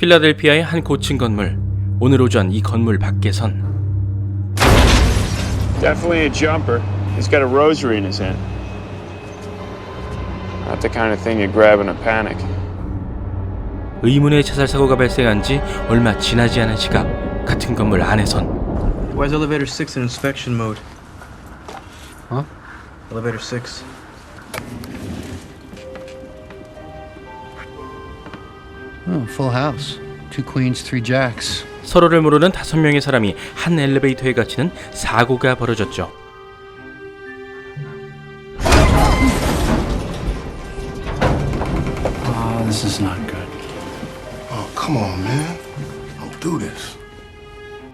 필라델피아의 한 고층 건물. 오늘 오전 이 건물 밖에선 Definitely a jumper. He's got a rosary in his hand. Not the kind of thing you grab in a panic. 의문의 자살 사고가 발생한 지 얼마 지나지 않은 시각, 같은 건물 안에선 Why is elevator 6 in inspection mode? Huh? Elevator 6. Oh, full house. 2 queens, 3 jacks. 서로를 모르는 5명의 사람이 한 엘리베이터에 갇히는 사고가 벌어졌죠. Oh, this is not good. Oh, come on, man. Don't do this.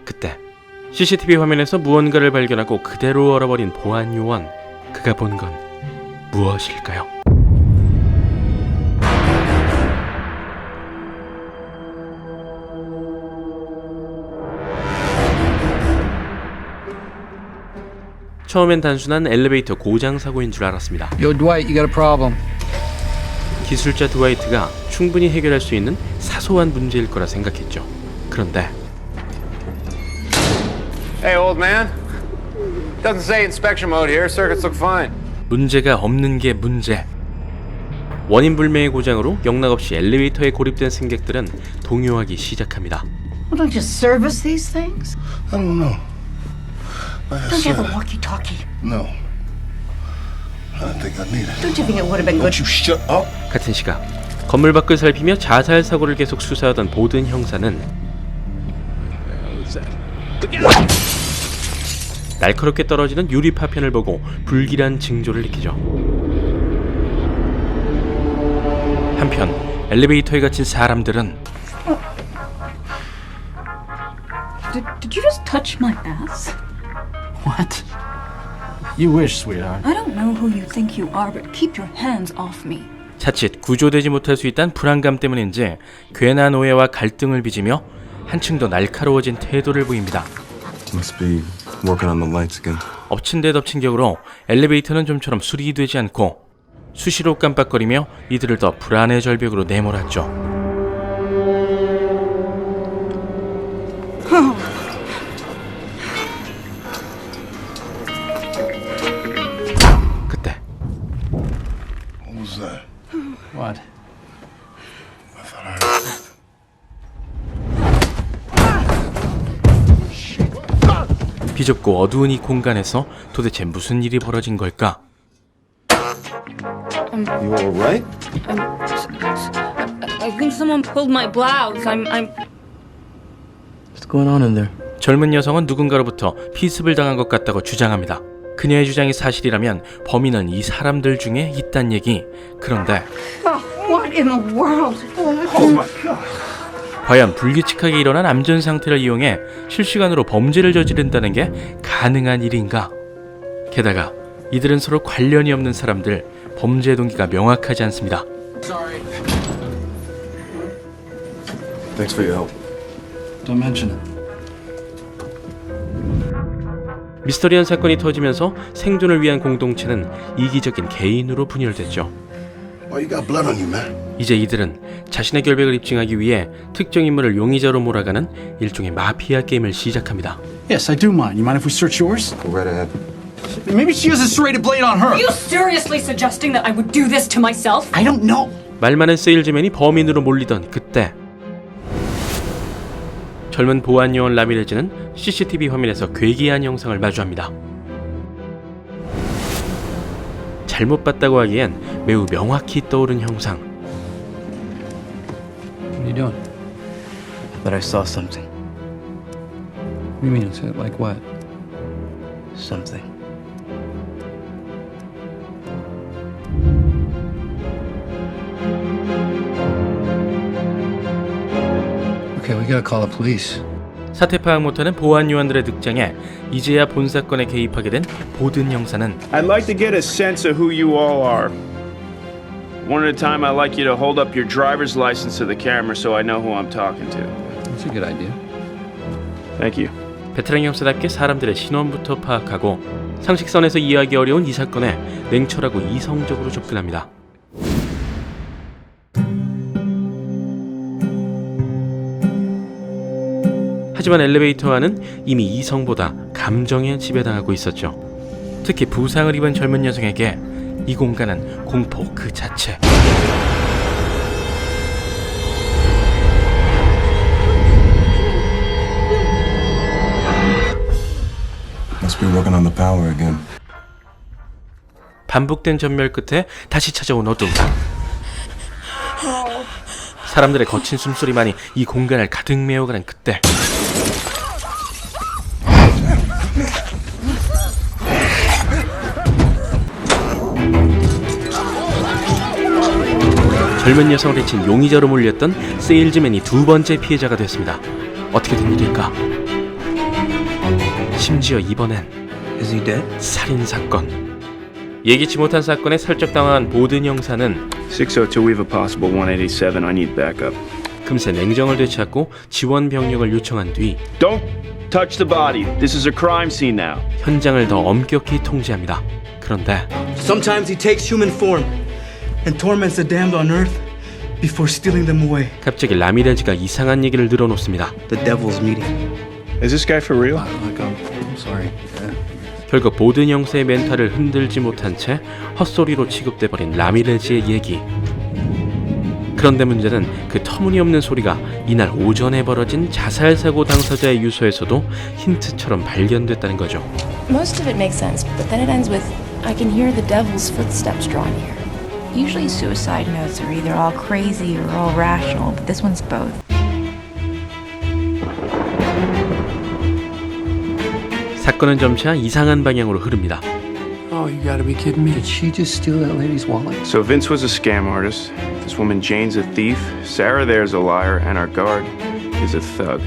그때 CCTV 화면에서 무언가를 발견하고 그대로 얼어버린 보안 요원. 그가 본 건 무엇일까요? 처음엔 단순한 엘리베이터 고장 사고인 줄 알았습니다. Yo, Dwight, you got a problem. 기술자 드와이트가 충분히 해결할 수 있는 사소한 문제일 거라 생각했죠. 그런데 Hey, old man. Doesn't say inspection mode here. Circuits look fine. 문제가 없는 게 문제. 원인 불명의 고장으로 영락없이 엘리베이터에 고립된 승객들은 동요하기 시작합니다. Well, don't you service these things? I don't know. Like I Don't you have said, a walkie-talkie? no. I don't think I need it. Don't you think it would have been good? Don't you shut up? 같은 시각 건물 밖을 살피며 자살 사고를 계속 수사하던 보든 형사는 날카롭게 떨어지는 유리 파편을 보고 불길한 징조를 느끼죠. 한편 엘리베이터에 갇힌 사람들은 Did you just touch my ass? What? You wish, sweetheart. I don't know who you think you are, but keep your hands off me. 자칫 구조되지 못할 수 있다는 불안감 때문인지 괜한 오해와 갈등을 빚으며 한층 더 날카로워진 태도를 보입니다. Must be working on the lights again. 엎친 데 덮친 격으로 엘리베이터는 좀처럼 수리되지 않고 수시로 깜빡거리며 이들을 더 불안의 절벽으로 내몰았죠. 그때 What was that? What? I thought I heard something. 비좁고 어두운 이 공간에서 도대체 무슨 일이 벌어진 걸까? You all right? I think someone pulled my blouse. I'm. What's going on in there? 젊은 여성은 누군가로부터 피습을 당한 것 같다고 주장합니다. 그녀의 주장이 사실이라면 범인은 이 사람들 중에 있단 얘기. 그런데 What in the world? Oh my God. 과연 불규칙하게 일어난 암전 상태를 이용해 실시간으로 범죄를 저지른다는 게 가능한 일인가? 게다가 이들은 서로 관련이 없는 사람들, 범죄 동기가 명확하지 않습니다. Thanks for your help. Don't mention it. 미스터리한 사건이 터지면서 생존을 위한 공동체는 이기적인 개인으로 분열됐죠. Why you got blood on you, man? 이제 이들은 자신의 결백을 입증하기 위해 특정 인물을 용의자로 몰아가는 일종의 마피아 게임을 시작합니다. Yes, I do mind. You mind if we search yours? Go right ahead. Maybe she has a serrated blade on her. Are you seriously suggesting that I would do this to myself? I don't know. 말 많은 세일즈맨이 범인으로 몰리던 그때 젊은 보안 요원 라미레즈는 CCTV 화면에서 괴기한 영상을 마주합니다. 잘못 봤다고 하기엔 매우 명확히 떠오른 형상. What are you doing? But I saw something. What do you mean? Like what? Something. Okay, we gotta call the police. 사태 파악 못하는 보안 요원들의 등장에 이제야 본 사건에 개입하게 된 보든 형사는 I'd like to get a sense of who you all are. One at a time, I'd like you to hold up your driver's license to the camera so I know who I'm talking to. That's a good idea. Thank you. 베테랑 형사답게 사람들의 신원부터 파악하고 상식선에서 이해하기 어려운 이 사건에 냉철하고 이성적으로 접근합니다. 하지만 엘리베이터와는 이미 이성보다 감정에 지배당하고 있었죠. 특히 부상을 입은 젊은 여성에게 이 공간은 공포 그 자체. Must be working on the power again. 반복된 전멸 끝에 다시 찾아온 어둠. 사람들의 거친 숨소리만이 이 공간을 가득 메워가는 그때 젊은 여성을 해친 용의자로 몰렸던 세일즈맨이 두 번째 피해자가 됐습니다. 어떻게 된 일일까? 심지어 이번엔 Is he dead? 살인사건. 예기치 못한 사건에 설적당한 보든 형사는 602, we have a possible 187. I need backup. 금세 냉정을 되찾고 지원 병력을 요청한 뒤 Don't touch the body. This is a crime scene now. 현장을 더 엄격히 통제합니다. 그런데 Sometimes he takes human form and torments the damned on earth before stealing them away. 갑자기 라미레즈가 이상한 얘기를 늘어놓습니다. The devil's meeting. Is this guy for real? Look, I'm sorry. 결국 보든 형사의 멘탈을 흔들지 못한 채 헛소리로 취급돼버린 라미레즈의 얘기. 그런데 문제는 그 터무니없는 소리가 이날 오전에 벌어진 자살사고 당사자의 유서에서도 힌트처럼 발견됐다는 거죠. Most of it makes sense, but then it ends with, I can hear the devil's footsteps drawing near. Usually suicide notes are either all crazy or all rational, but this one's both. 사건은 점차 이상한 방향으로 흐릅니다. Oh, you gotta be kidding me. Did she just steal that lady's wallet? So Vince was a scam artist. This woman Jane's a thief. Sarah there's a liar, and our guard is a thug.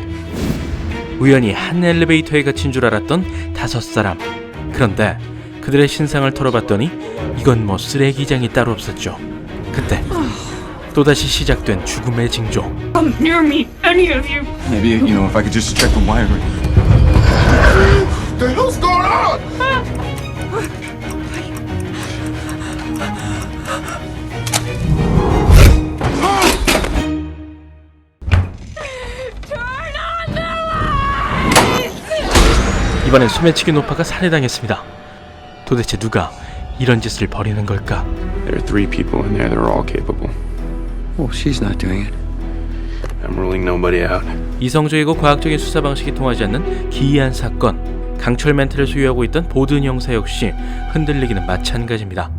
우연히 한 엘리베이터에 갇힌 줄 알았던 5사람. 그런데 그들의 신상을 털어봤더니 이건 뭐 쓰레기장이 따로 없었죠. 그때 또다시 시작된 죽음의 징조. Come near me, any of you. Maybe, if I could just check the wiring. The hell's going on? 이번엔 소매치기 노파가 살해당했습니다. 도대체 누가 이런 짓을 벌이는 걸까? There are 3 people in there. They're all capable. Well, she's not doing it. I'm ruling nobody out. 이성적이고 과학적인 수사 방식이 통하지 않는 기이한 사건. 강철 멘트를 소유하고 있던 보든 형사 역시 흔들리기는 마찬가지입니다.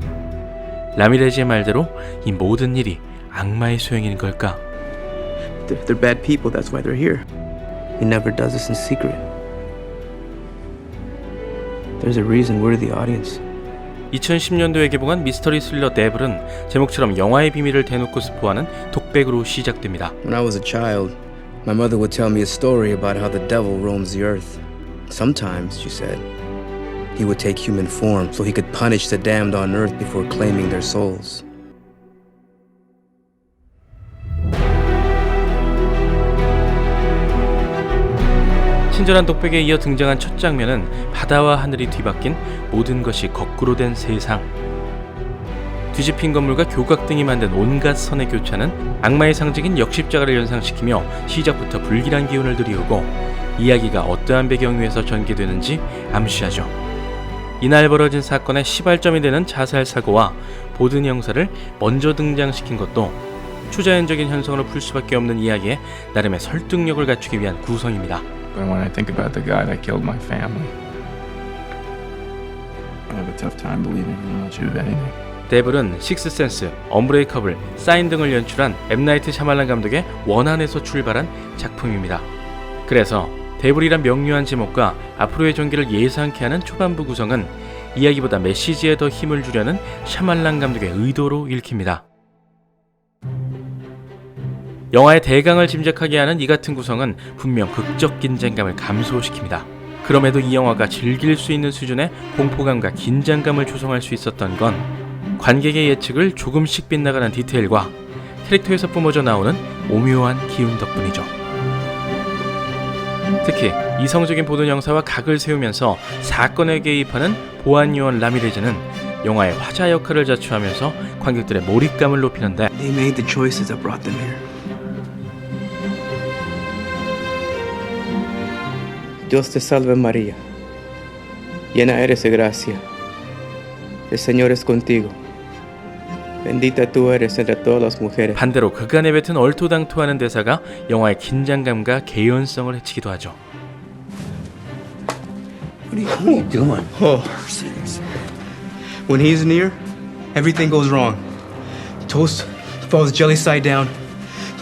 라미레즈의 말대로 이 모든 일이 악마의 소행인 걸까? They're bad people, that's why they're here. He never does this in secret. There's a reason we're the audience. 2010년도에 개봉한 미스터리 스릴러 데블은 제목처럼 영화의 비밀을 대놓고 스포하는 독백으로 시작됩니다. When I was a child, my mother would tell me a story about how the devil roams the earth. Sometimes, she said, he would take human form so he could punish the damned on earth before claiming their souls. 친절한 독백에 이어 등장한 첫 장면은 바다와 하늘이 뒤바뀐 모든 것이 거꾸로 된 세상. 뒤집힌 건물과 교각등이 만든 온갖 선의 교차는 악마의 상징인 역십자가를 연상시키며 시작부터 불길한 기운을 들이우고 이야기가 어떠한 배경 위에서 전개되는지 암시하죠. 이날 벌어진 사건의 시발점이 되는 자살 사고와 보든 형사를 먼저 등장시킨 것도 초자연적인 현상으로 풀 수밖에 없는 이야기에 나름의 설득력을 갖추기 위한 구성입니다. But when I think about the guy that killed my family, I have a tough time believing he much of anything. 데블은 식스센스, 언브레이커블, 사인 등을 연출한 M. 나이트 샤말란 감독의 원안에서 출발한 작품입니다. 그래서 데블이란 명료한 제목과 앞으로의 전개를 예상케 하는 초반부 구성은 이야기보다 메시지에 더 힘을 주려는 샤말란 감독의 의도로 읽힙니다. 영화의 대강을 짐작하게 하는 이 같은 구성은 분명 극적 긴장감을 감소시킵니다. 그럼에도 이 영화가 즐길 수 있는 수준의 공포감과 긴장감을 조성할 수 있었던 건 관객의 예측을 조금씩 빗나가는 디테일과 캐릭터에서 뿜어져 나오는 오묘한 기운 덕분이죠. 특히 이성적인 보든 형사와 각을 세우면서 사건에 개입하는 보안 요원 라미레즈는 영화의 화자 역할을 자처하면서 관객들의 몰입감을 높이는데 They made the choices that brought them here. Dios te salve María. Llena eres de gracia. El Señor es contigo. Bendita tú eres entre todas las mujeres. 반대로 그가 내뱉은 얼토당토하는 대사가 영화의 긴장감과 개연성을 해치기도 하죠. What are you doing? Oh. When he's near, everything goes wrong. Toast falls jelly side down.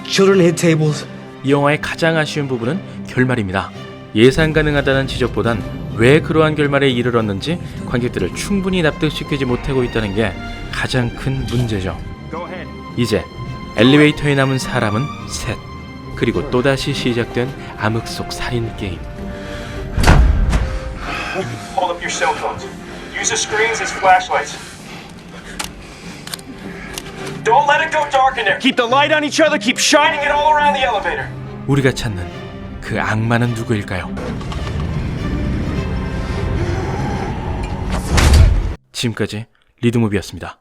Children hit tables. 이 영화의 가장 아쉬운 부분은 결말입니다. 예상 가능하다는 지적보단 왜 그러한 결말에 이르렀는지 관객들을 충분히 납득시키지 못하고 있다는 게 가장 큰 문제죠. 이제 엘리베이터에 남은 사람은 셋. 그리고 또다시 시작된 암흑 속 살인 게임. Hold up your cell phones. Use the screens as flashlights. Don't let it go dark in there. Keep the light on each other. Keep shining it all around the elevator. 우리가 찾는 그 악마는 누구일까요? 지금까지 리드무비였습니다.